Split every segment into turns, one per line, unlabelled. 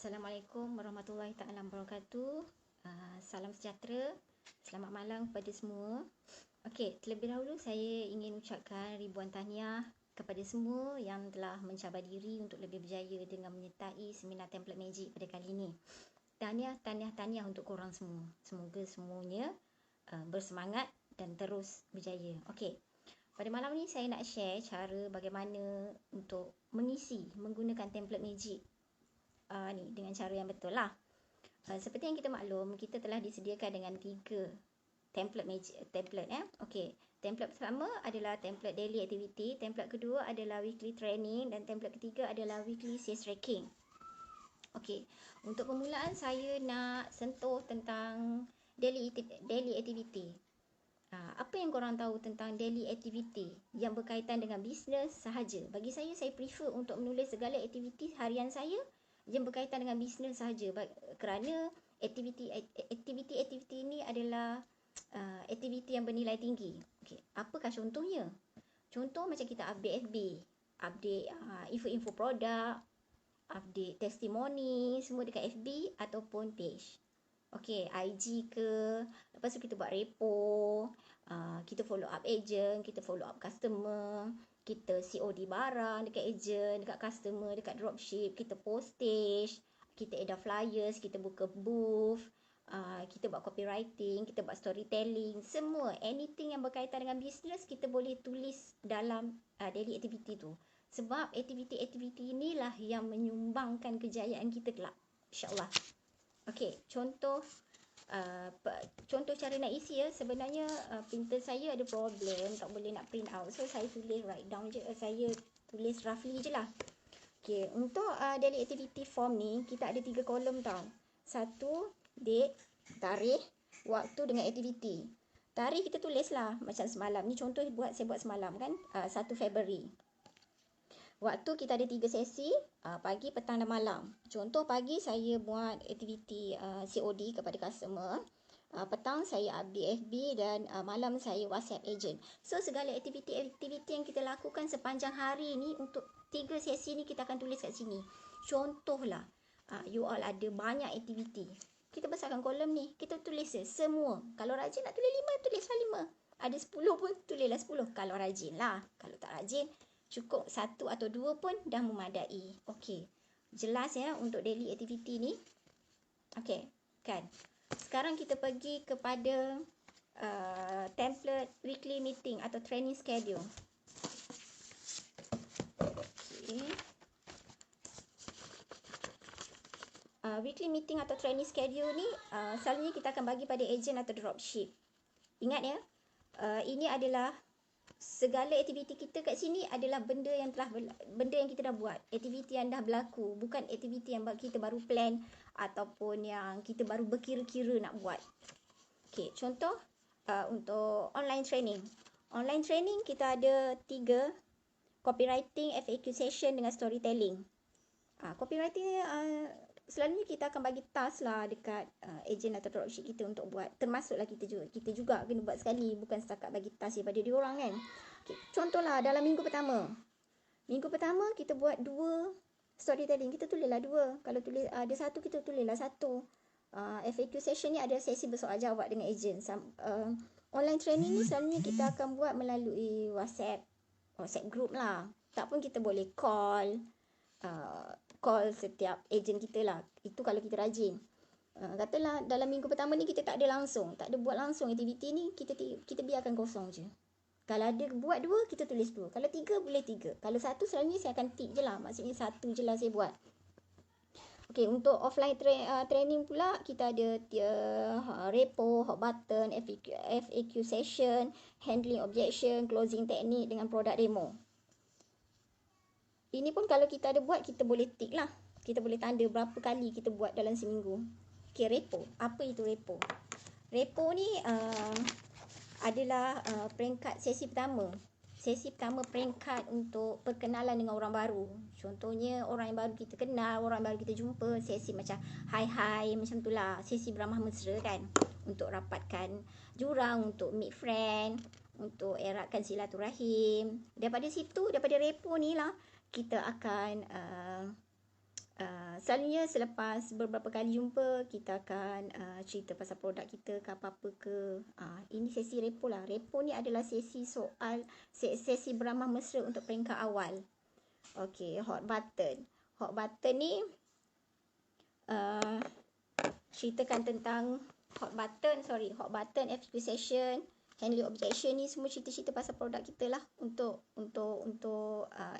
Assalamualaikum warahmatullahi taala wabarakatuh. Salam sejahtera. Selamat malam kepada semua. Okey, terlebih dahulu saya ingin ucapkan ribuan tahniah kepada semua yang telah mencabar diri untuk lebih berjaya dengan menyertai seminar Template Magic pada kali ini. Tahniah untuk korang semua. Semoga semuanya bersemangat dan terus berjaya. Okey. Pada malam ni saya nak share cara bagaimana untuk menggunakan Template Magic dengan cara yang betul lah. Seperti yang kita maklum, kita telah disediakan dengan 3 template magic Okey. Template pertama adalah template daily activity, template kedua adalah weekly training dan template ketiga adalah weekly sales tracking. Okey. Untuk permulaan saya nak sentuh tentang daily activity. Apa yang korang tahu tentang daily activity yang berkaitan dengan bisnes sahaja? Bagi saya prefer untuk menulis segala aktiviti harian saya yang berkaitan dengan bisnes sahaja, kerana aktiviti ini adalah aktiviti yang bernilai tinggi. Okey, apakah contohnya? Contoh macam kita update FB, update info-info produk, update testimoni, semua dekat FB ataupun page. Okey, IG ke, lepas tu kita buat repo, kita follow up agent, kita follow up customer, kita COD barang dekat agent, dekat customer, dekat dropship, kita postage, kita edit flyers, kita buka booth, kita buat copywriting, kita buat storytelling, semua anything yang berkaitan dengan bisnes kita boleh tulis dalam daily activity tu. Sebab aktiviti-aktiviti inilah yang menyumbangkan kejayaan kita kelak, insya-Allah. Okey, contoh cara nak isi ya. Sebenarnya printer saya ada problem, tak boleh nak print out. So saya tulis write down je, saya tulis roughly je lah. Okey, untuk daily activity form ni kita ada 3 kolom tau. 1, date, tarikh, waktu dengan aktiviti. Tarikh kita tulis lah macam semalam. Ni contoh saya buat semalam kan, 1 Februari. Waktu kita ada 3 sesi, pagi, petang dan malam. Contoh pagi saya buat aktiviti COD kepada customer. Petang saya update FB dan malam saya WhatsApp agent. So segala aktiviti-aktiviti yang kita lakukan sepanjang hari ni untuk 3 sesi ni kita akan tulis kat sini. Contohlah, you all ada banyak aktiviti. Kita besarkan kolom ni, kita tulis semua. Kalau rajin nak tulis 5, tulislah 5. Ada 10 pun, tulislah 10. Kalau rajin lah. Kalau tak rajin, cukup 1 atau 2 pun dah memadai. Okey. Jelas ya untuk daily activity ni. Okey, kan. Sekarang kita pergi kepada template weekly meeting atau training schedule. Okey. Weekly meeting atau training schedule ni selalunya kita akan bagi pada agent atau dropship. Ingat ya, ini adalah segala aktiviti kita kat sini adalah benda yang kita dah buat, aktiviti yang dah berlaku, bukan aktiviti yang kita baru plan ataupun yang kita baru berkira-kira nak buat. Okey, contoh untuk online training. Online training kita ada 3, copywriting, FAQ session dengan storytelling. Copywriting selalunya kita akan bagi task lah dekat agent atau dropship kita untuk buat. Termasuklah kita juga kena buat sekali, bukan setakat bagi task daripada diorang kan. Okay, contohlah dalam minggu pertama kita buat 2 storytelling, kita tulislah 2. Kalau tulis ada 1, kita tulislah 1. FAQ session ni ada sesi bersoal jawab dengan agent. Online training ni selalunya kita akan buat melalui WhatsApp group lah. Tak pun kita boleh call setiap agent kita lah. Itu kalau kita rajin. Katalah dalam minggu pertama ni kita tak ada buat langsung aktiviti ni, kita biarkan kosong je. Kalau ada buat 2, kita tulis 2. Kalau 3, boleh 3. Kalau 1, selalunya saya akan tick je lah. Maksudnya 1 je lah saya buat. Okey, untuk offline training pula, kita ada repo, hot button, FAQ session, handling objection, closing technique dengan product demo. Ini pun kalau kita ada buat, kita boleh tick lah. Kita boleh tanda berapa kali kita buat dalam seminggu. Okey, repo. Apa itu repo? Repo ni adalah peringkat sesi pertama. Sesi pertama peringkat untuk perkenalan dengan orang baru. Contohnya orang yang baru kita kenal, orang baru kita jumpa. Sesi macam hi macam tu lah. Sesi beramah mesra kan. Untuk rapatkan jurang, untuk meet friend, untuk eratkan silaturahim. Daripada situ, daripada repo ni lah, kita akan Selalunya selepas beberapa kali jumpa, kita akan cerita pasal produk kita ke apa-apa ke. Ini sesi repo lah. Repo ni adalah sesi soal, sesi beramah mesra untuk peringkat awal. Okey, hot button. Hot button ni ceritakan tentang hot button, FAQ session, handling objection ni semua cerita-cerita pasal produk kita lah untuk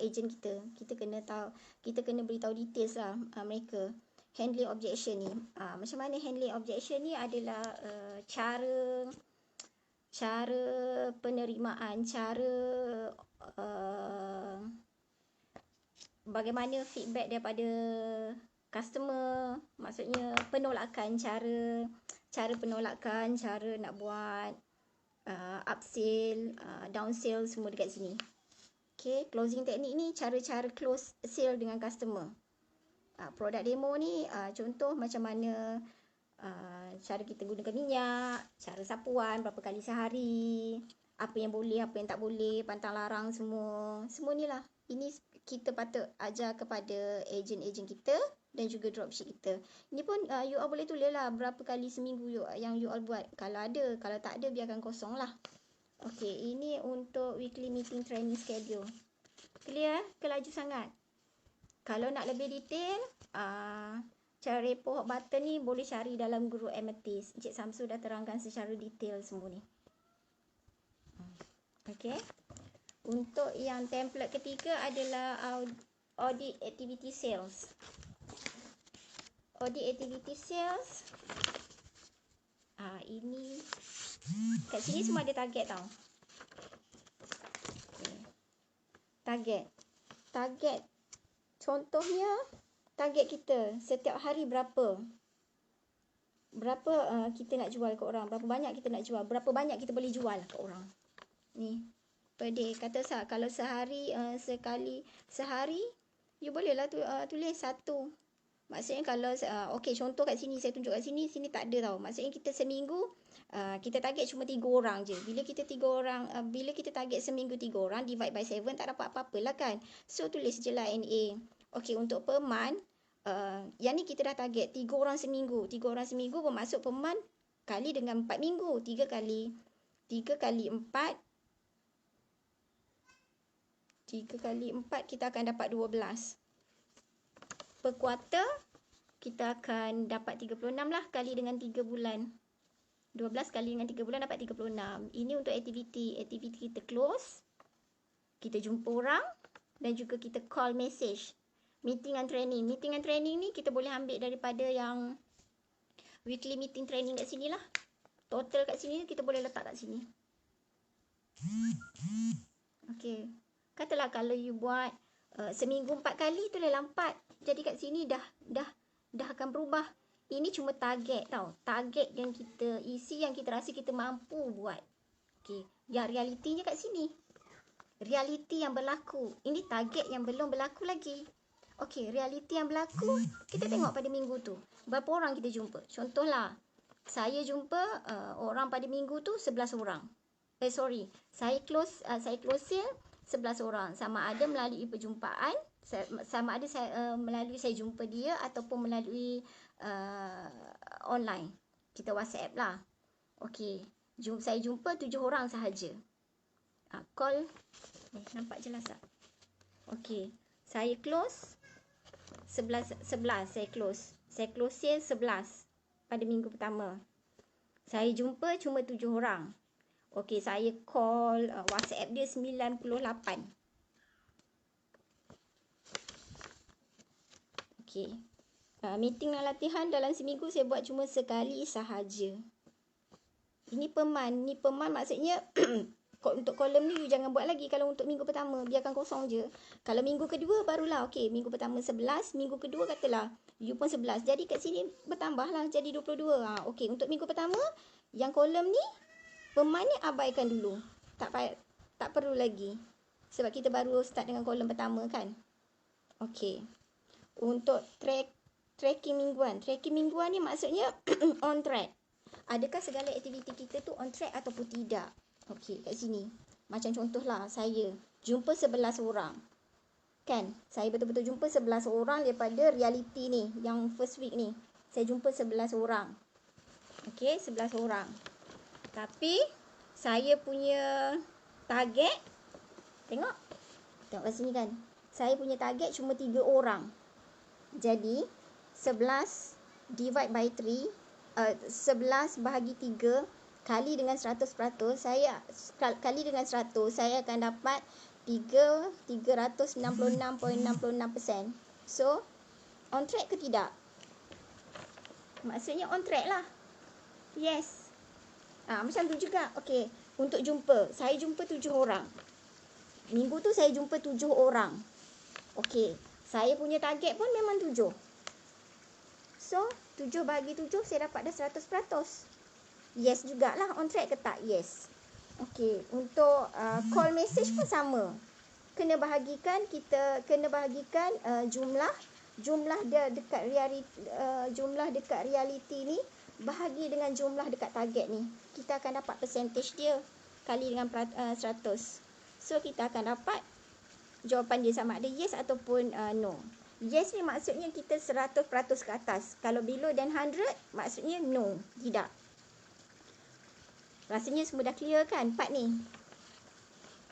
agent kita. Kita kena beritahu details lah mereka. Handling objection ni. Macam mana handling objection ni adalah cara penerimaan, bagaimana feedback daripada customer, maksudnya penolakan, cara penolakan, cara nak buat upsell, downsell semua dekat sini. Okay, closing teknik ni cara-cara close sale dengan customer. Produk demo ni contoh macam mana cara kita gunakan minyak, cara sapuan berapa kali sehari, apa yang boleh, apa yang tak boleh, pantang larang semua ni lah. Ini kita patut ajar kepada ejen-ejen kita dan juga dropship kita. Ini pun you all boleh tulis lah berapa kali seminggu yang you all buat. Kalau ada, kalau tak ada biarkan kosong lah. Okey, ini untuk weekly meeting training schedule. Clear ke laju sangat? Kalau nak lebih detail, cara repo hot button ni boleh cari dalam group Amethyst. Encik Samsul dah terangkan secara detail semua ni. Okey. Untuk yang template ketiga adalah audit activity sales. Audit activity sales. Ini kat sini semua ada target tau. Okay. Target. Contohnya target kita setiap hari berapa kita nak jual ke orang, berapa banyak kita nak jual, berapa banyak kita boleh jual ke orang. Ni per day. Kata kalau sehari sehari you bolehlah tulis satu. Maksudnya kalau okey, contoh kat sini saya tunjuk kat sini tak ada tau. Maksudnya kita seminggu kita target cuma 3 orang je. Bila kita target seminggu 3 orang divide by 7 tak dapat apa-apalah kan. So tulis je lah NA. Okey, untuk per month yang ni kita dah target 3 orang seminggu. 3 orang seminggu bermaksud per month kali dengan 4 minggu. 3 kali 4 kita akan dapat 12. Per kuartal kita akan dapat 36 lah kali dengan 3 bulan. 12 kali dengan 3 bulan dapat 36. Ini untuk aktiviti kita close. Kita jumpa orang dan juga kita call message. Meeting and training. Meeting and training ni kita boleh ambil daripada yang weekly meeting training kat sini lah. Total kat sini kita boleh letak kat sini. Okey. Katalah kalau you buat seminggu 4 kali tu adalah 4. Jadi kat sini dah akan berubah. Ini cuma target tau. Target yang kita isi, yang kita rasa kita mampu buat. Okey, yang realitinya kat sini. Realiti yang berlaku. Ini target yang belum berlaku lagi. Okey, realiti yang berlaku kita tengok pada minggu tu. Berapa orang kita jumpa? Contohlah, saya jumpa orang pada minggu tu 11 orang. Saya close sale 11 orang. Sama ada melalui perjumpaan, sama ada melalui saya jumpa dia ataupun melalui online. Kita WhatsApp lah. Okey, saya jumpa 7 orang sahaja. Call nampak jelas tak? Okey, saya close 11 saya close sale 11 pada minggu pertama. Saya jumpa cuma 7 orang. Okey, saya call WhatsApp dia 98. Okey. Meeting dan latihan dalam seminggu saya buat cuma sekali sahaja. Ini per month. Maksudnya untuk kolom ni you jangan buat lagi kalau untuk minggu pertama. Biarkan kosong je. Kalau minggu kedua barulah okey. Minggu pertama 11. Minggu kedua katalah you pun 11. Jadi kat sini bertambahlah jadi 22. Okey, untuk minggu pertama yang kolom ni per month ni abaikan dulu. Tak perlu lagi. Sebab kita baru start dengan kolom pertama kan. Okey. Untuk tracking mingguan. Tracking mingguan ni maksudnya on track. Adakah segala aktiviti kita tu on track ataupun tidak? Okey, kat sini. Macam contohlah saya jumpa 11 orang. Kan? Saya betul-betul jumpa 11 orang daripada reality ni. Yang first week ni. Saya jumpa 11 orang. Okey, 11 orang. Tapi, saya punya target. Tengok. Tengok kat sini kan. Saya punya target cuma 3 orang. Jadi, 11 divide by 3. 11 bahagi 3 kali dengan 100%, saya kali dengan 100, saya akan dapat 366.66%. So, on track ke tidak? Maksudnya on track lah. Yes. Macam tu juga. Okey, untuk jumpa, saya jumpa 7 orang. Minggu tu saya jumpa 7 orang. Okey, saya punya target pun memang 7. So, 7 bahagi 7 saya dapat dah 100%. Yes jugalah, on track ke tak? Yes. Okey, untuk call message pun sama. Kena bahagikan jumlah dia dekat reality ni bahagi dengan jumlah dekat target ni. Kita akan dapat percentage dia kali dengan 100. So, kita akan dapat jawapan dia sama ada yes ataupun no. Yes ni maksudnya kita 100% ke atas. Kalau below than 100, maksudnya no, tidak. Rasanya semua dah clear kan part ni?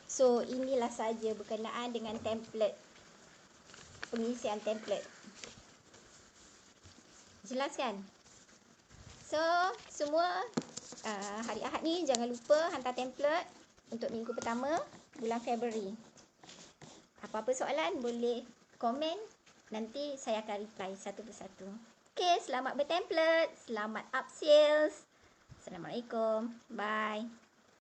So, inilah saja berkenaan dengan template. Pengisian template. Jelas kan? So, semua hari Ahad ni jangan lupa hantar template untuk minggu pertama bulan Februari. Apa-apa soalan boleh komen. Nanti saya akan reply satu persatu. Okay, selamat bertemplate. Selamat up sales. Assalamualaikum. Bye.